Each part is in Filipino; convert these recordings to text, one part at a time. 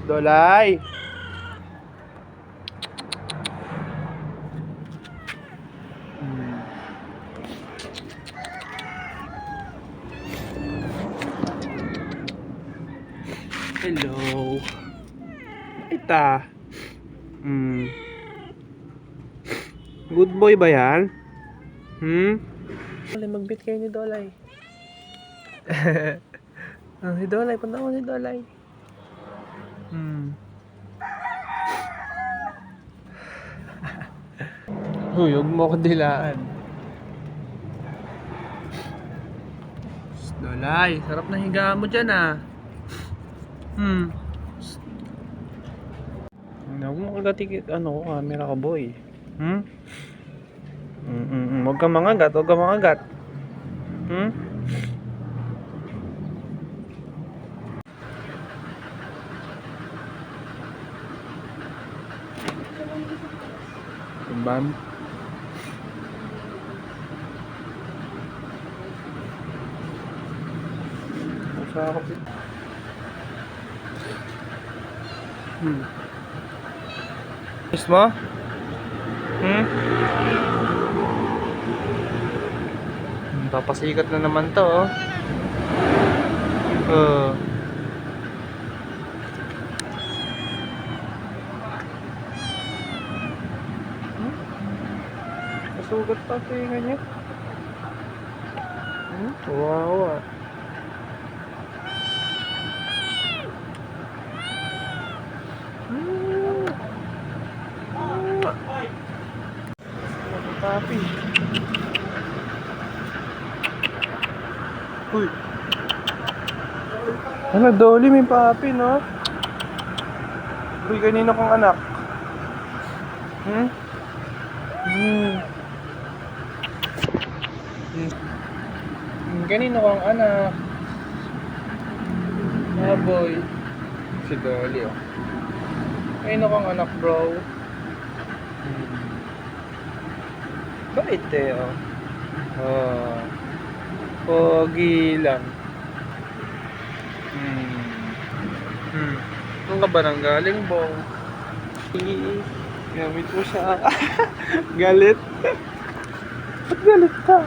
Dolay! Hello. Ita. Good boy ba yan? Magbit kayo ni Dolay. Si Dolay, punta mo si Dolay. Huy, huwag mo ko dilaan. Dolay, sarap na higa mo dyan ah. Huwag mo kagatikit, camera ka boy. Huwag kang mangagat, huwag kang mangagat. Bam. Masakap din. Miss mo? Papasikat na naman to, oh. Masugat pa ito yung ganyan. Wow. Papi. Uy. Ano, Dolly, may papi, no? Uy, kanino kong anak? Kanino kong anak? Boy. Si Dolly, oh. Kanino kong anak, bro? Bait eh, oh. Pogi lang. Saan ka ba nang galing, bong? Gamit mo siya. Galit? Ba't galit ka?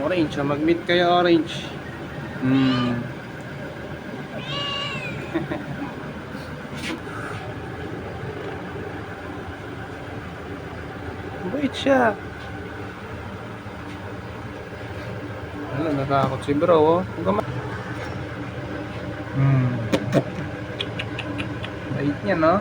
Orange, mag-meet kayo, Orange. Bait siya. Wala, natakot si bro, oh. Bait niya, no?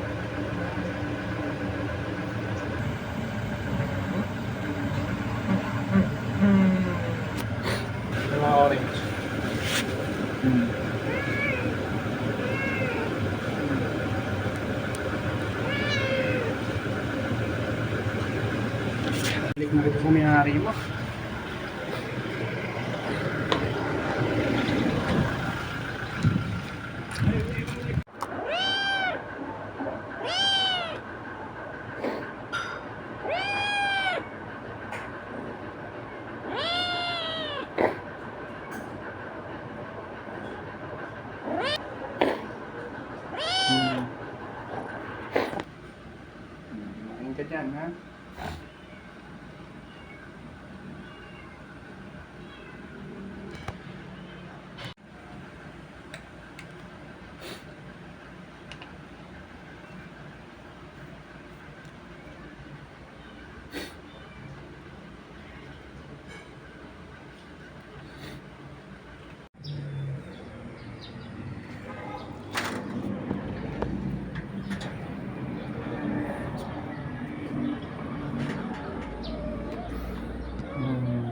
Mga orange. Balik na kita sa may-ari mo. Main ka dyan, ha?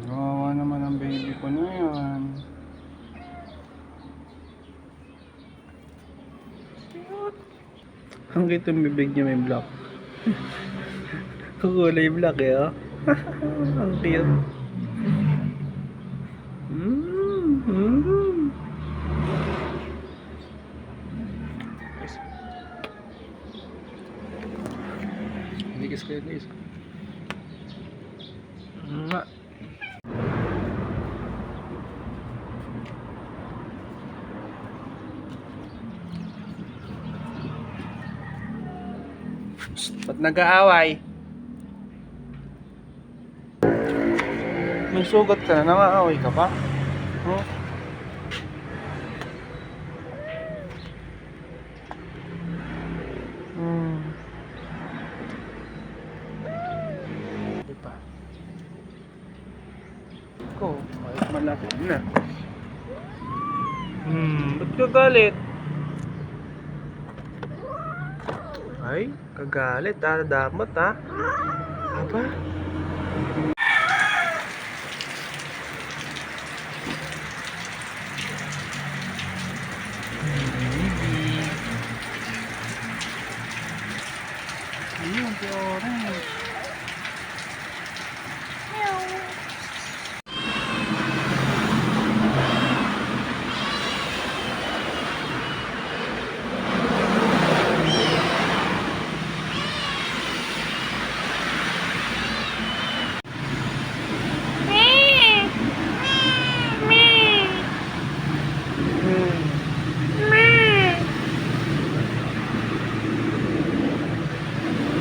Kawawa naman ang baby ko na yan. Ang cute yung bibig niya, may black. Kulay black eh, oh. Ang cute. Ligas kayo, guys. Ba't nag-aaway? May sugat ka na, nangaaway ka pa? Huh? Di pa. Ikaw, kahit malaki na. Ba't ka galit? Ay, kagalit, dadamot ha? Aba? Ayun, si Orange.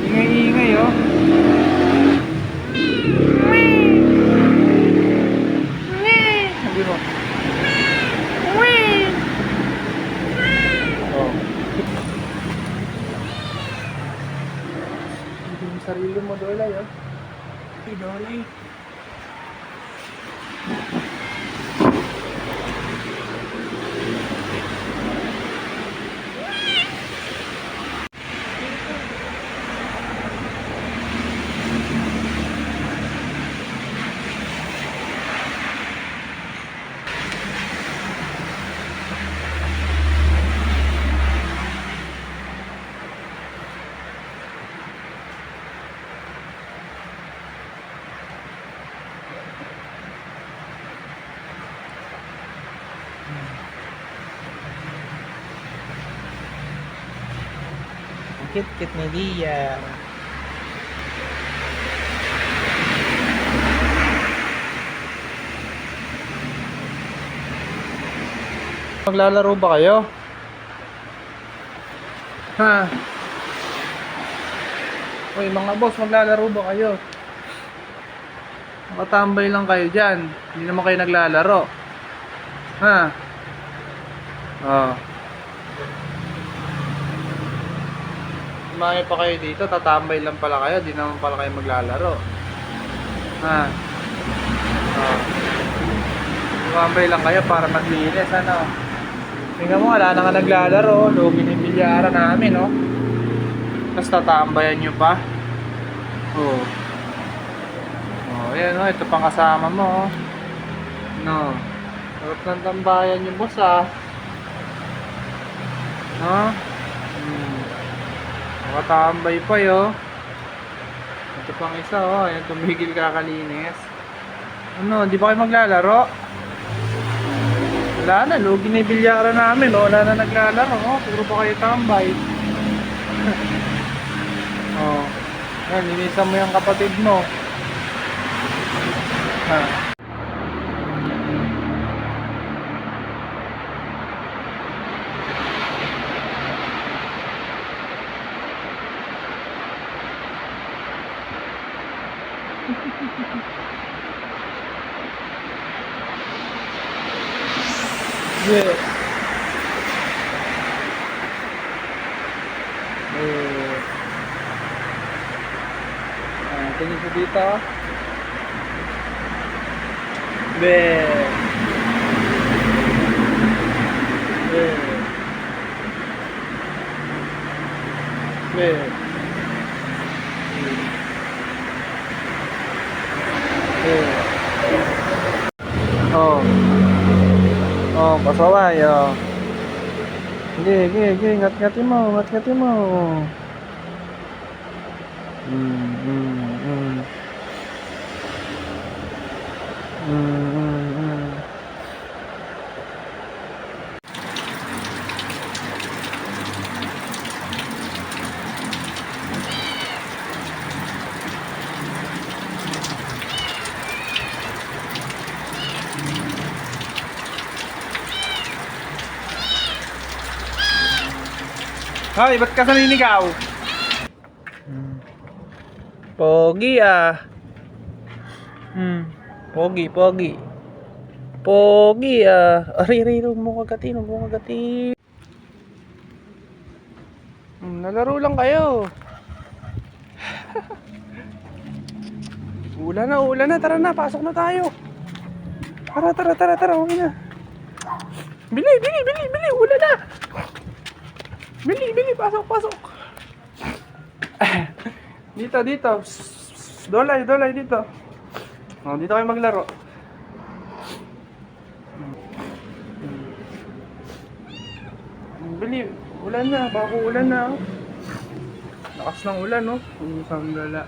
Ingay-ingay oh. Sabi mo. Oh. Hindi mo sarili mo, Dolay oh. Hey, Dolay. Kit-kit ni Dia. Maglalaro ba kayo? Ha? Uy, mga boss, maglalaro ba kayo? Nakatambay lang kayo dyan. Hindi naman kayo naglalaro. Ha? Oh. Kumain pa kayo dito, tatambay lang pala kayo, di naman pala kayo maglalaro. Ha? Oh. Tumambay lang kayo para maglinis, ano? Tingnan mo, wala na nga naglalaro, lugi na yung bilyara namin, no? Tapos tatambayan nyo pa. Oh. Oh, ayan, no? Ito pang kasama mo, oh. No. Sarap ng tambayan nyo, boss, ah. No? Nakatambay pa yo. Ito pang isa oh, ayan tumigil kakalinis. Ano, di ba kayo maglalaro? Wala na, lugi na yung bilyara namin oh. Wala na naglalaro oh, puro pa kayo tambay. Oh, yan, linisan mo yung kapatid mo. Ha. Yeah. Tingin sa dito. Be. Be. Be. Oh. Oh, pasaway oh. Ge, ngat-ngatin mo. Hoy, ba't ka naninigaw? Pogi ah. Pogi, pogi. Pogi ah. Ari, huwag mo kagatin, huwag mo kagatin. Nalaro lang kayo. Ulan na, tara na, pasok na tayo. Tara, huwag na. Bili, ulan na. Bili, pasok. Dito. Dolay dito. Oh, dito kayo maglaro. Bili, ulan na, baka ulan na. Oh. Lakas ng ulan, no? Isang gala.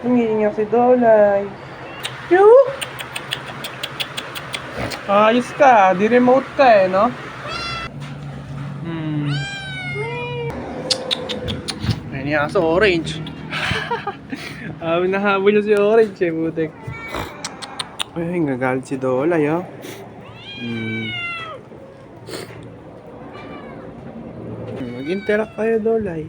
Tumingin si Dolay. Yoo! Ayos ka, di remote ka eh, no? Ayun yung aso, orange. Nahabol na si orange eh, butik. Ay, nagagalit si Dolay, oh. Mag-interact kayo, Dolay.